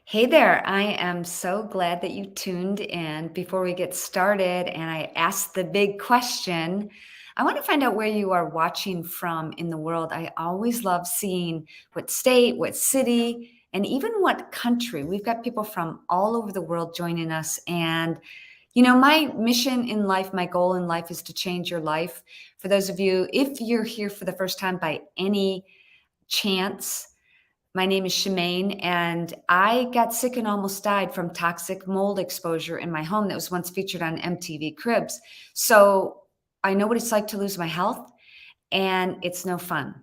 Hey there, I am so glad that you tuned in. Before we get started, and I asked the big question, I want to find out where you are watching from in the world. I always love seeing what state, what city, and even what country. We've got people from all over the world joining us. And, my mission in life, my goal in life is to change your life. For those of you, if you're here for the first time by any chance, my name is Shemaine, and I got sick and almost died from toxic mold exposure in my home that was once featured on MTV Cribs. So I know what it's like to lose my health, and it's no fun.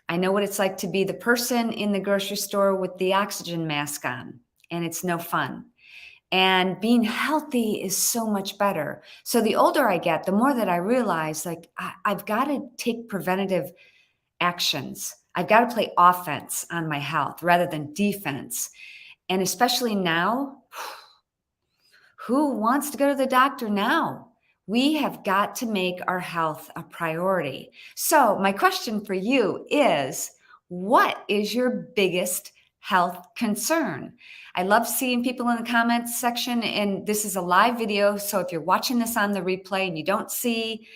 I know what it's like to be the person in the grocery store with the oxygen mask on, and it's no fun. And being healthy is so much better. So the older I get, the more that I realize like I've got to take preventative actions. I've got to play offense on my health rather than defense. And especially now, who wants to go to the doctor now? We have got to make our health a priority. So, my question for you is, what is your biggest health concern? I love seeing people in the comments section, and this is a live video. So, if you're watching this on the replay and you don't see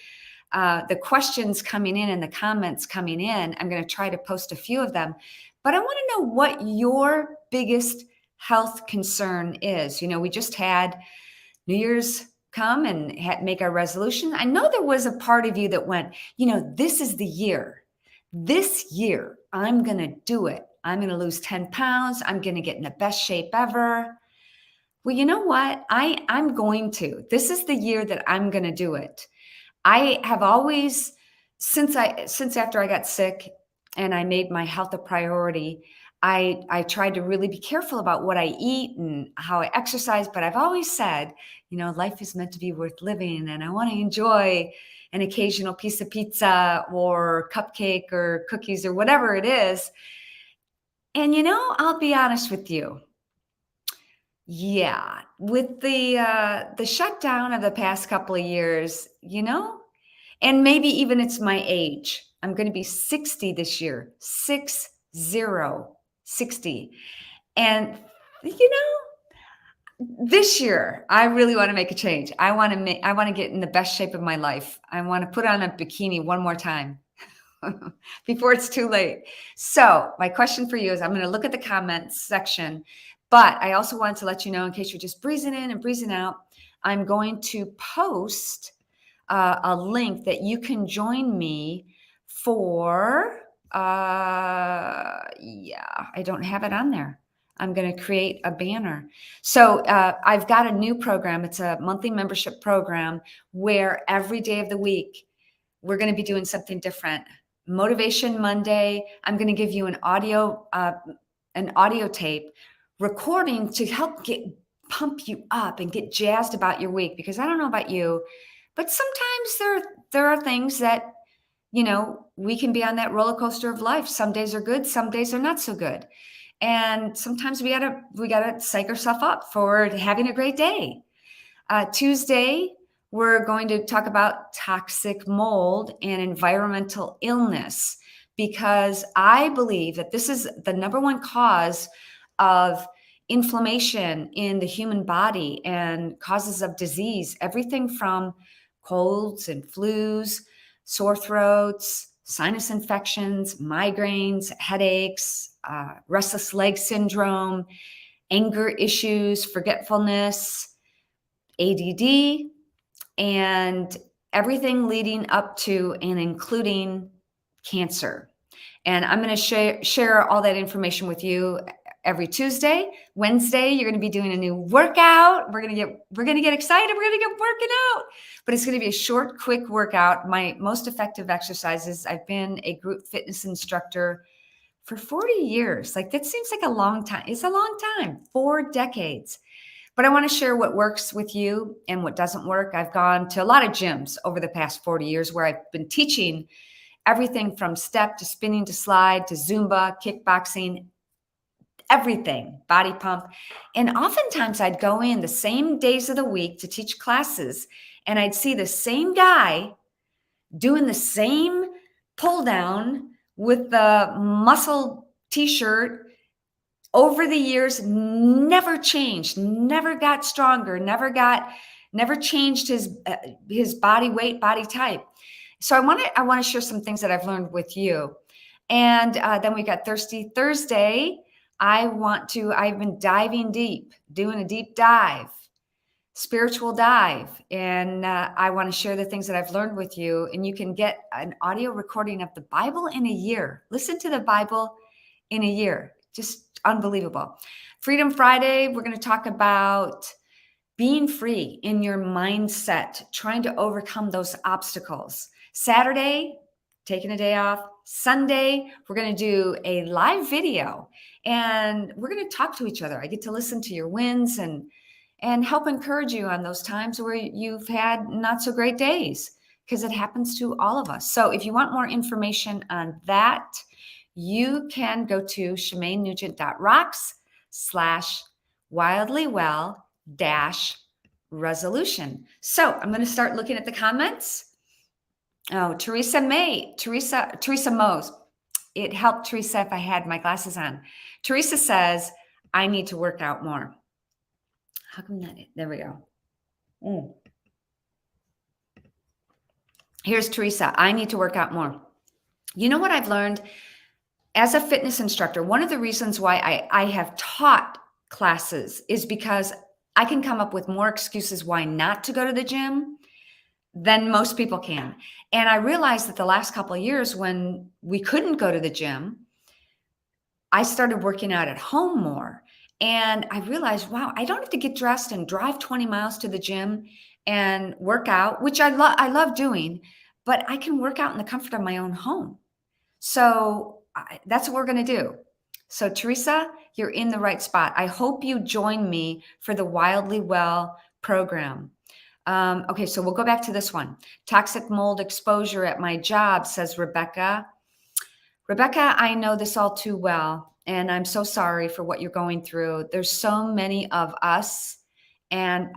the questions coming in and the comments coming in, I'm going to try to post a few of them. But I want to know what your biggest health concern is. We just had New Year's come and make our resolution. I know there was a part of you that went, this is the year. This year, I'm going to do it. I'm going to lose 10 pounds. I'm going to get in the best shape ever. Well, you know what? I'm going to. This is the year that I'm going to do it. I have always, since after I got sick and I made my health a priority, I tried to really be careful about what I eat and how I exercise. But I've always said, life is meant to be worth living, and I want to enjoy an occasional piece of pizza or cupcake or cookies or whatever it is. And I'll be honest with you. Yeah, with the shutdown of the past couple of years, and maybe even it's my age. I'm going to be 60 this year, 60. And this year I really want to make a change. I want to get in the best shape of my life. I want to put on a bikini one more time before it's too late. So, my question for you is, I'm going to look at the comments section, but I also wanted to let you know, in case you're just breezing in and breezing out, I'm going to post a link that you can join me for. I don't have it on there. I'm going to create a banner. So I've got a new program. It's a monthly membership program where every day of the week, we're going to be doing something different. Motivation Monday, I'm going to give you an audio tape recording to help pump you up and get jazzed about your week. Because I don't know about you, but sometimes there are things that, we can be on that roller coaster of life. Some days are good, some days are not so good. And sometimes we gotta psych ourselves up for having a great day. Tuesday, we're going to talk about toxic mold and environmental illness, because I believe that this is the number one cause of inflammation in the human body and causes of disease, everything from colds and flus, sore throats, sinus infections, migraines, headaches, restless leg syndrome, anger issues, forgetfulness, ADD, and everything leading up to and including cancer. And I'm going to share all that information with you every Tuesday. Wednesday, you're going to be doing a new workout. We're going to get excited. We're going to get working out. But it's going to be a short, quick workout. My most effective exercises. I've been a group fitness instructor for 40 years. Like, that seems like a long time. It's a long time, 4 decades. But I want to share what works with you and what doesn't work. I've gone to a lot of gyms over the past 40 years where I've been teaching everything from step to spinning to slide to Zumba, kickboxing, everything, body pump. And oftentimes I'd go in the same days of the week to teach classes, and I'd see the same guy doing the same pull down with the muscle t-shirt over the years, never changed, never got stronger, never changed his body weight, body type. So I want to share some things that I've learned with you. And then we got Thirsty Thursday. I've been diving deep, doing a deep dive, spiritual dive. And I want to share the things that I've learned with you. And you can get an audio recording of the Bible in a year. Listen to the Bible in a year. Just unbelievable. Freedom Friday, we're going to talk about being free in your mindset, trying to overcome those obstacles. Saturday, taking a day off. Sunday, we're going to do a live video and we're going to talk to each other. I get to listen to your wins and help encourage you on those times where you've had not so great days, because it happens to all of us. So if you want more information on that, you can go to ShemaineNugent.rocks/wildlywell-resolution. So I'm going to start looking at the comments. Oh, Teresa Mose. It helped Teresa if I had my glasses on. Teresa says, I need to work out more. How come that? There we go. Here's Teresa. I need to work out more. You know what I've learned as a fitness instructor? One of the reasons why I have taught classes is because I can come up with more excuses why not to go to the gym than most people can. And I realized that the last couple of years when we couldn't go to the gym, I started working out at home more. And I realized, wow, I don't have to get dressed and drive 20 miles to the gym and work out, which I love doing, but I can work out in the comfort of my own home. So that's what we're going to do. So Teresa, you're in the right spot. I hope you join me for the Wildly Well program. Okay, so we'll go back to this one. Toxic mold exposure at my job, says Rebecca. Rebecca, I know this all too well, and I'm so sorry for what you're going through. There's so many of us, and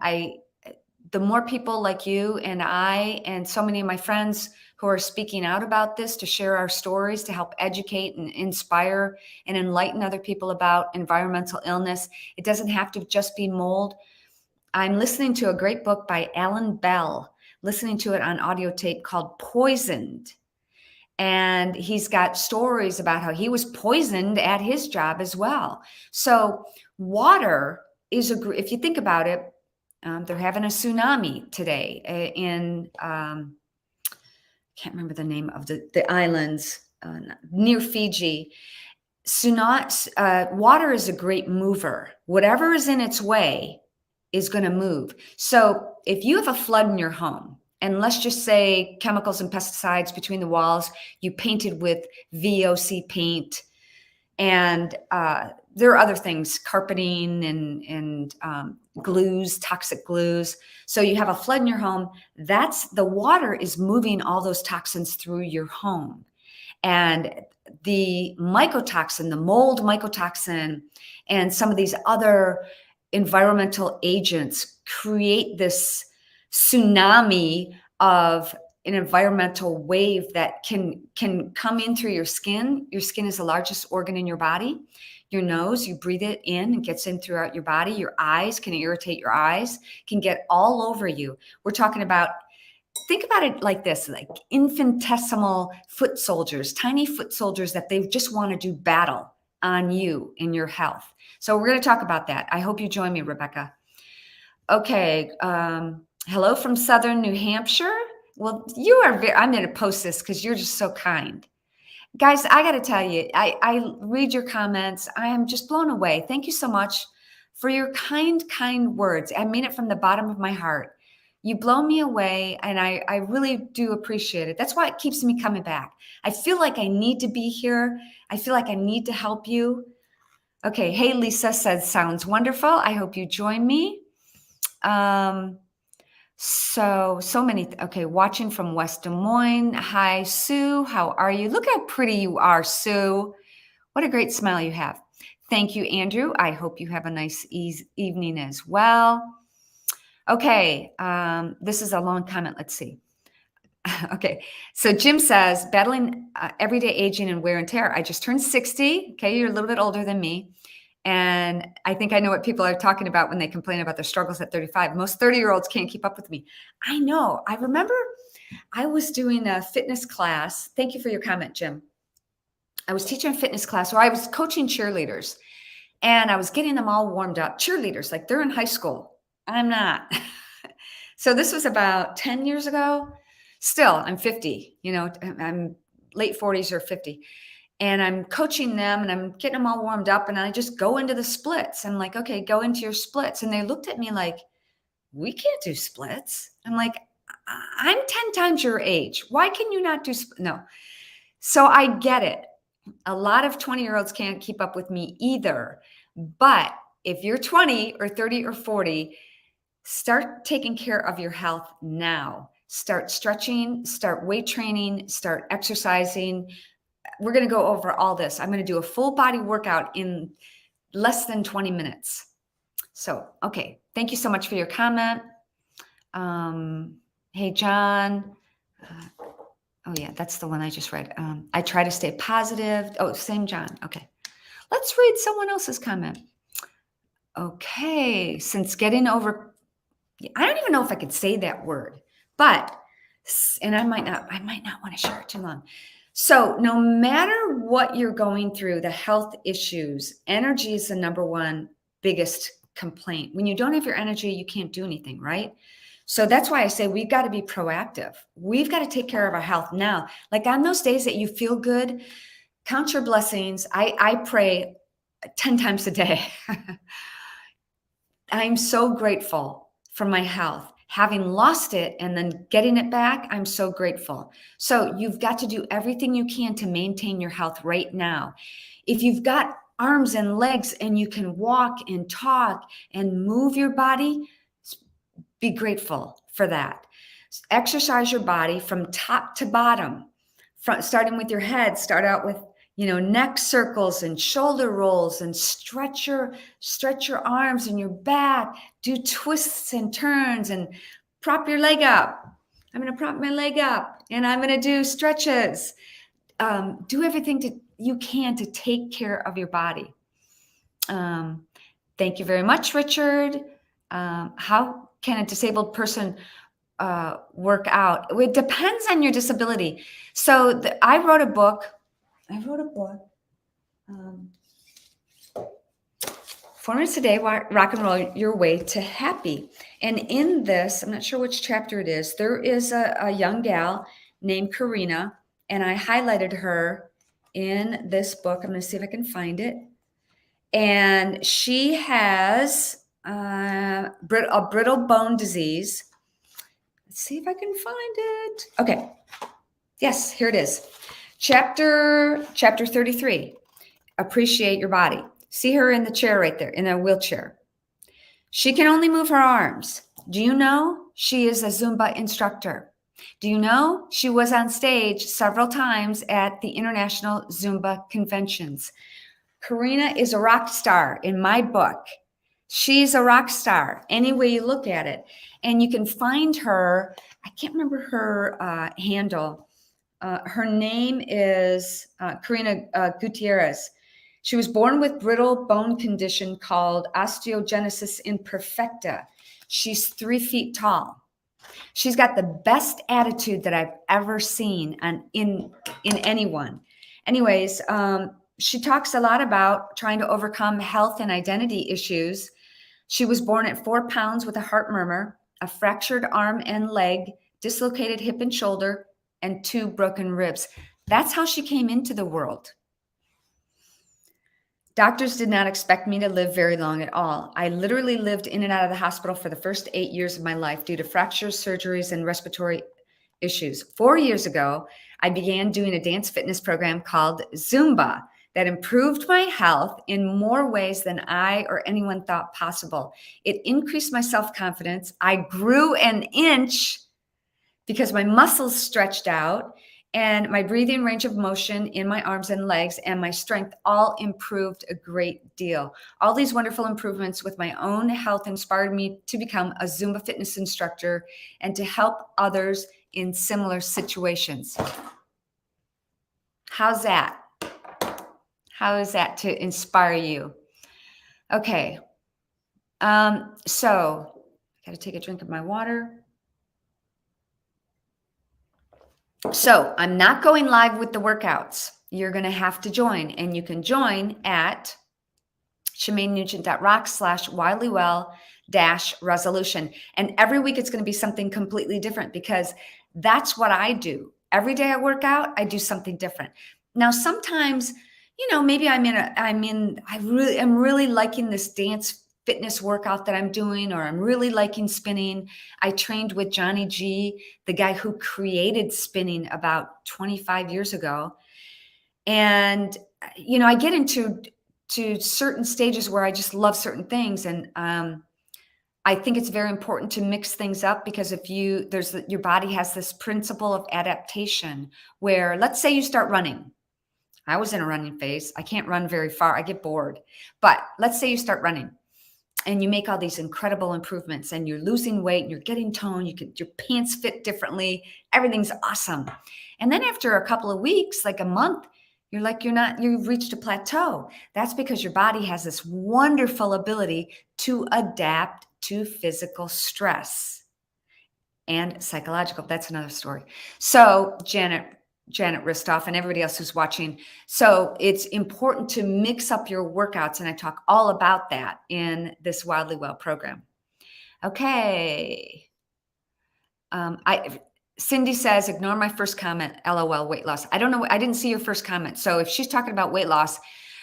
the more people like you and I and so many of my friends who are speaking out about this to share our stories, to help educate and inspire and enlighten other people about environmental illness. It doesn't have to just be mold. I'm listening to a great book by Alan Bell, listening to it on audio tape called Poisoned. And he's got stories about how he was poisoned at his job as well. So water is if you think about it, they're having a tsunami today in, can't remember the name of the islands near Fiji. Water is a great mover. Whatever is in its way is going to move. So if you have a flood in your home, and let's just say chemicals and pesticides between the walls, you painted with VOC paint, and there are other things, carpeting and glues, toxic glues. So you have a flood in your home. The water is moving all those toxins through your home. And the mycotoxin, the mold mycotoxin, and some of these other environmental agents create this tsunami of an environmental wave that can come in through your skin. Your skin is the largest organ in your body. Your nose, you breathe it in and gets in throughout your body. Your eyes can irritate your eyes, can get all over you. We're talking about, think about it like this, like infinitesimal foot soldiers, tiny foot soldiers that they just want to do battle on you in your health. So we're going to talk about that. I hope you join me, Rebecca. Okay. Hello from Southern New Hampshire. Well, I'm going to post this because you're just so kind. Guys, I got to tell you, I read your comments. I am just blown away. Thank you so much for your kind words. I mean it from the bottom of my heart. You blow me away, and I really do appreciate it. That's why it keeps me coming back. I feel like I need to be here. I feel like I need to help you. Okay. Hey, Lisa says, sounds wonderful. I hope you join me. So many. Okay. Watching from West Des Moines. Hi, Sue. How are you? Look how pretty you are, Sue. What a great smile you have. Thank you, Andrew. I hope you have a nice evening as well. Okay. This is a long comment. Let's see. Okay. So Jim says, battling everyday aging and wear and tear. I just turned 60. Okay. You're a little bit older than me. And I think I know what people are talking about when they complain about their struggles at 35. Most 30-year-olds can't keep up with me. I know. I remember I was doing a fitness class. Thank you for your comment, Jim. I was teaching a fitness class where I was coaching cheerleaders, and I was getting them all warmed up. Cheerleaders, like they're in high school. I'm not. So this was about 10 years ago. Still, I'm 50, I'm late 40s or 50. And I'm coaching them and I'm getting them all warmed up, and I just go into the splits. I'm like, okay, go into your splits. And they looked at me like, we can't do splits. I'm like, I'm 10 times your age. Why can you not do no? So I get it. A lot of 20-year-olds can't keep up with me either. But if you're 20 or 30 or 40, start taking care of your health now. Start stretching, start weight training, start exercising. We're going to go over all this. I'm going to do a full body workout in less than 20 minutes. So, okay. Thank you so much for your comment. Hey, John. Oh, yeah, that's the one I just read. I try to stay positive. Oh, same John. Okay. Let's read someone else's comment. Okay. Since getting over, I don't even know if I could say that word, but, and I might not want to share it too long. So no matter what you're going through, the health issues, energy is the number one biggest complaint. When you don't have your energy, you can't do anything, right? So that's why I say we've got to be proactive. We've got to take care of our health now. Like on those days that you feel good, count your blessings. I pray 10 times a day. I'm so grateful for my health. Having lost it and then getting it back, I'm so grateful. So you've got to do everything you can to maintain your health right now. If you've got arms and legs and you can walk and talk and move your body, be grateful for that. Exercise your body from top to bottom, starting with your head. Start out with neck circles and shoulder rolls, and stretch your arms and your back. Do twists and turns and prop your leg up. I'm going to prop my leg up and I'm going to do stretches. Do everything you can to take care of your body. Thank you very much, Richard. How can a disabled person work out? It depends on your disability. So I wrote a book. 4 minutes a day, rock and roll your way to happy. And in this, I'm not sure which chapter it is, there is a young gal named Karina, and I highlighted her in this book. I'm going to see if I can find it. And she has a brittle bone disease. Let's see if I can find it. Okay. Yes, here it is. Chapter 33, appreciate your body. See her in the chair right there, in a wheelchair. She can only move her arms. Do you know she is a Zumba instructor? Do you know she was on stage several times at the International Zumba conventions? Karina is a rock star in my book. She's a rock star, any way you look at it. And you can find her, I can't remember her handle. Her name is Karina Gutierrez. She was born with brittle bone condition called osteogenesis imperfecta. She's 3 feet tall. She's got the best attitude that I've ever seen in anyone. Anyways, she talks a lot about trying to overcome health and identity issues. She was born at 4 pounds with a heart murmur, a fractured arm and leg, dislocated hip and shoulder, and 2 broken ribs. That's how she came into the world. Doctors did not expect me to live very long at all. I literally lived in and out of the hospital for the first 8 years of my life due to fractures, surgeries, and respiratory issues. 4 years ago, I began doing a dance fitness program called Zumba that improved my health in more ways than I or anyone thought possible. It increased my self-confidence. I grew an inch because my muscles stretched out, and my breathing, range of motion in my arms and legs, and my strength all improved a great deal. All these wonderful improvements with my own health inspired me to become a Zumba fitness instructor and to help others in similar situations. How's that? How is that to inspire you? Okay. So I got to take a drink of my water. So I'm not going live with the workouts. You're going to have to join, and you can join at ShemaineNugent.rock/wildlywell-resolution. And every week it's going to be something completely different because that's what I do. Every day I work out, I do something different. Now, sometimes, maybe I'm really liking this dance fitness workout that I'm doing, or I'm really liking spinning. I trained with Johnny G, the guy who created spinning about 25 years ago. And, I get into certain stages where I just love certain things. And I think it's very important to mix things up because your body has this principle of adaptation where, let's say you start running. I was in a running phase. I can't run very far. I get bored. But let's say you start running and you make all these incredible improvements and you're losing weight and you're getting toned, your pants fit differently, everything's awesome. And then after a couple of weeks, like a month, you've reached a plateau. That's because your body has this wonderful ability to adapt to physical stress and psychological. That's another story. So Janet Ristoff and everybody else who's watching. So it's important to mix up your workouts. And I talk all about that in this Wildly Well program. Okay. Cindy says, ignore my first comment, LOL, weight loss. I don't know. I didn't see your first comment. So if she's talking about weight loss,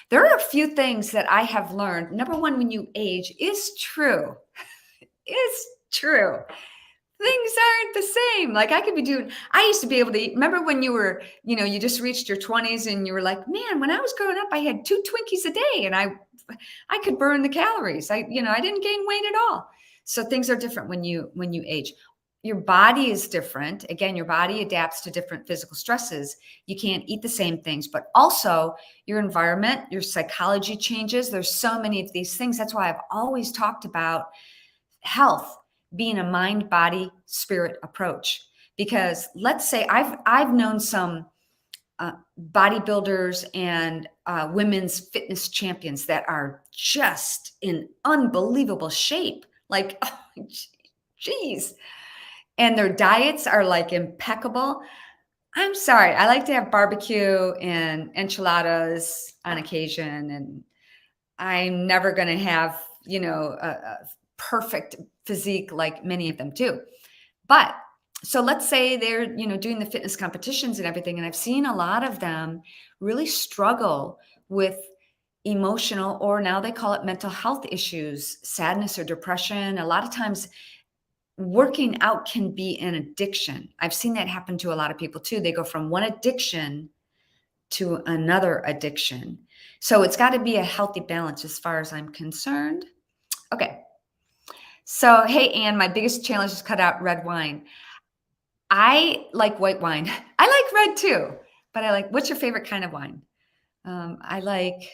there are a few things that I have learned. Number one, when you age is true. It's true. Things aren't the same. Like I used to be able to eat. Remember when you just reached your 20s and you were like, man, when I was growing up, I had 2 Twinkies a day and I could burn the calories. I didn't gain weight at all. So things are different when you age. Your body is different. Again, your body adapts to different physical stresses. You can't eat the same things, but also your environment, your psychology changes. There's so many of these things. That's why I've always talked about health being a mind, body, spirit approach. Because let's say I've known some bodybuilders and women's fitness champions that are just in unbelievable shape. Like, oh, geez. And their diets are like impeccable. I'm sorry. I like to have barbecue and enchiladas on occasion. And I'm never going to have, a perfect physique like many of them do. But so let's say they're, doing the fitness competitions and everything. And I've seen a lot of them really struggle with emotional, or now they call it mental health issues, sadness or depression. A lot of times working out can be an addiction. I've seen that happen to a lot of people too. They go from one addiction to another addiction. So it's got to be a healthy balance as far as I'm concerned. Okay. So, hey, Anne, my biggest challenge is cut out red wine. I like white wine. I like red too, but what's your favorite kind of wine? I like,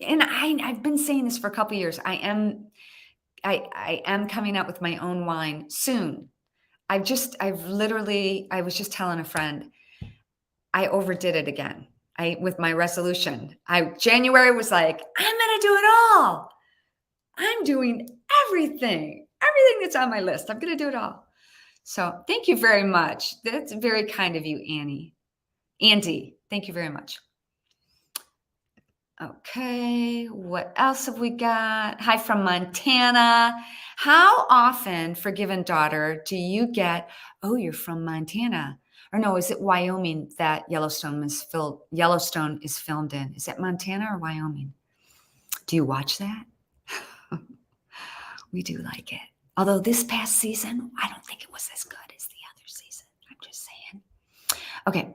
and I've been saying this for a couple of years. I am coming out with my own wine soon. I was just telling a friend, I overdid it again. With my resolution, January was like, I'm going to do it all. I'm doing everything that's on my list. I'm going to do it all. So thank you very much. That's very kind of you, Andy, thank you very much. Okay, what else have we got? Hi from Montana. How often, forgiven daughter, do you get, oh, you're from Montana? Or no, is it Wyoming that Yellowstone is filmed in? Is it Montana or Wyoming? Do you watch that? We do like it. Although this past season, I don't think it was as good as the other season. I'm just saying. Okay.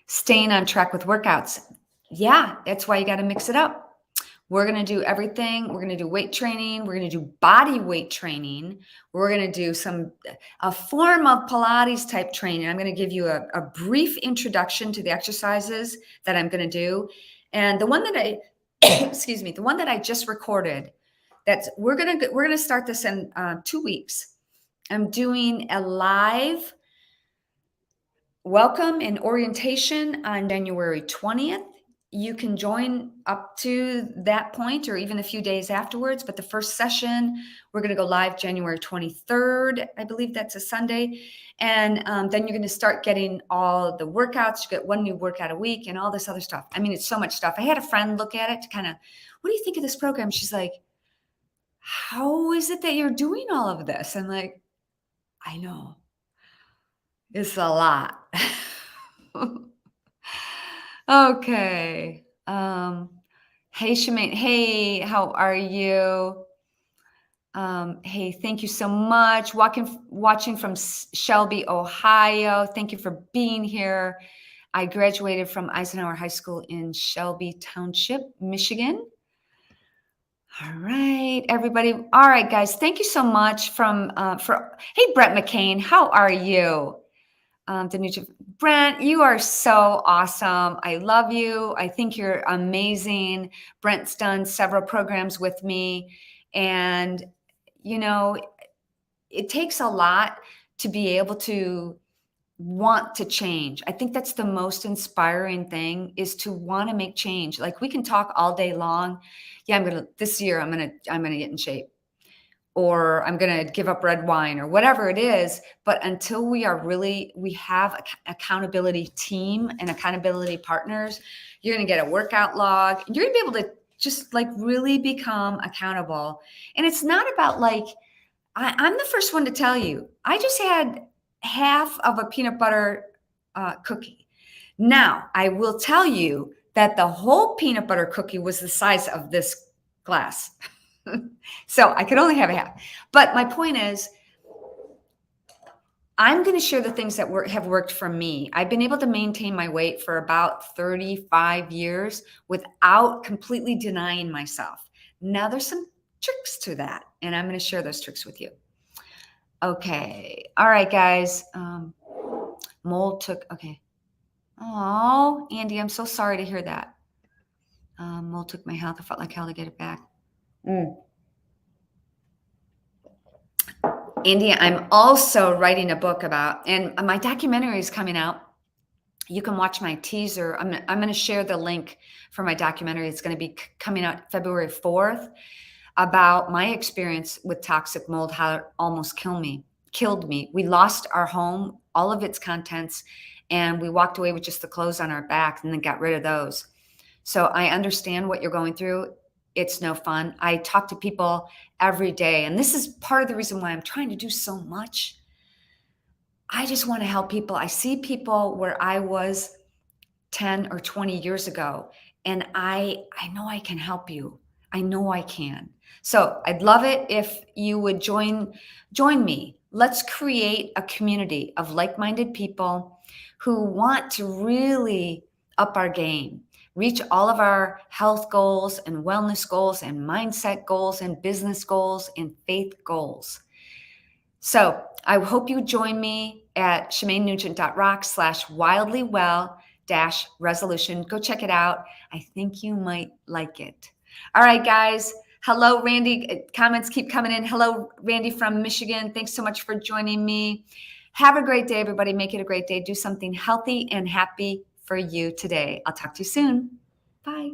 Staying on track with workouts. Yeah, that's why you got to mix it up. We're going to do everything. We're going to do weight training. We're going to do body weight training. We're going to do a form of Pilates type training. I'm going to give you a brief introduction to the exercises that I'm going to do. And the one that the one that I just recorded, we're going to start this in 2 weeks. I'm doing a live welcome and orientation on January 20th. you can join up to that point or even a few days afterwards. But the first session, we're going to go live January 23rd. I believe that's a Sunday. And then you're going to start getting all the workouts. You get one new workout a week and all this other stuff. I mean, it's so much stuff. I had a friend look at it to kind of, what do you think of this program? She's like, how is it that you're doing all of this? I'm like, I know. It's a lot. Okay. Hey, Shemaine. Hey, how are you? Hey, thank you so much. Watching from Shelby, Ohio. Thank you for being here. I graduated from Eisenhower High School in Shelby Township, Michigan. All right, everybody. All right, guys. Thank you so much hey, Brett McCain. How are you? Brent, you are so awesome. I love you. I think you're amazing. Brent's done several programs with me. And, you know, it takes a lot to be able to want to change. I think that's the most inspiring thing, is to want to make change. Like, we can talk all day long. Yeah, this year I'm going to get in shape, or I'm going to give up red wine, or whatever it is. But until we have an accountability team and accountability partners, you're going to get a workout log. You're going to be able to just like really become accountable. And it's not about like, I'm the first one to tell you, I just had half of a peanut butter cookie. Now, I will tell you that the whole peanut butter cookie was the size of this glass. So I could only have a half. But my point is, I'm going to share the things that have worked for me. I've been able to maintain my weight for about 35 years without completely denying myself. Now, there's some tricks to that, and I'm going to share those tricks with you. Okay. All right, guys. Okay. Oh, Andy, I'm so sorry to hear that. Mold took my health. I felt like hell to get it back. Andy, I'm also writing a book and my documentary is coming out. You can watch my teaser. I'm going to share the link for my documentary. It's going to be coming out February 4th, about my experience with toxic mold, how it almost killed me. We lost our home, all of its contents, and we walked away with just the clothes on our back and then got rid of those. So I understand what you're going through. It's no fun. I talk to people every day, and this is part of the reason why I'm trying to do so much. I just want to help people. I see people where I was 10 or 20 years ago, and I know I can help you. I know I can. So I'd love it if you would join me. Let's create a community of like-minded people who want to really up our game, reach all of our health goals and wellness goals and mindset goals and business goals and faith goals. So I hope you join me at ShemaineNugent.rock/wildlywell-resolution. Go check it out. I think you might like it. All right, guys. Hello, Randy. Comments keep coming in. Hello, Randy from Michigan. Thanks so much for joining me. Have a great day, everybody. Make it a great day. Do something healthy and happy for you today. I'll talk to you soon. Bye.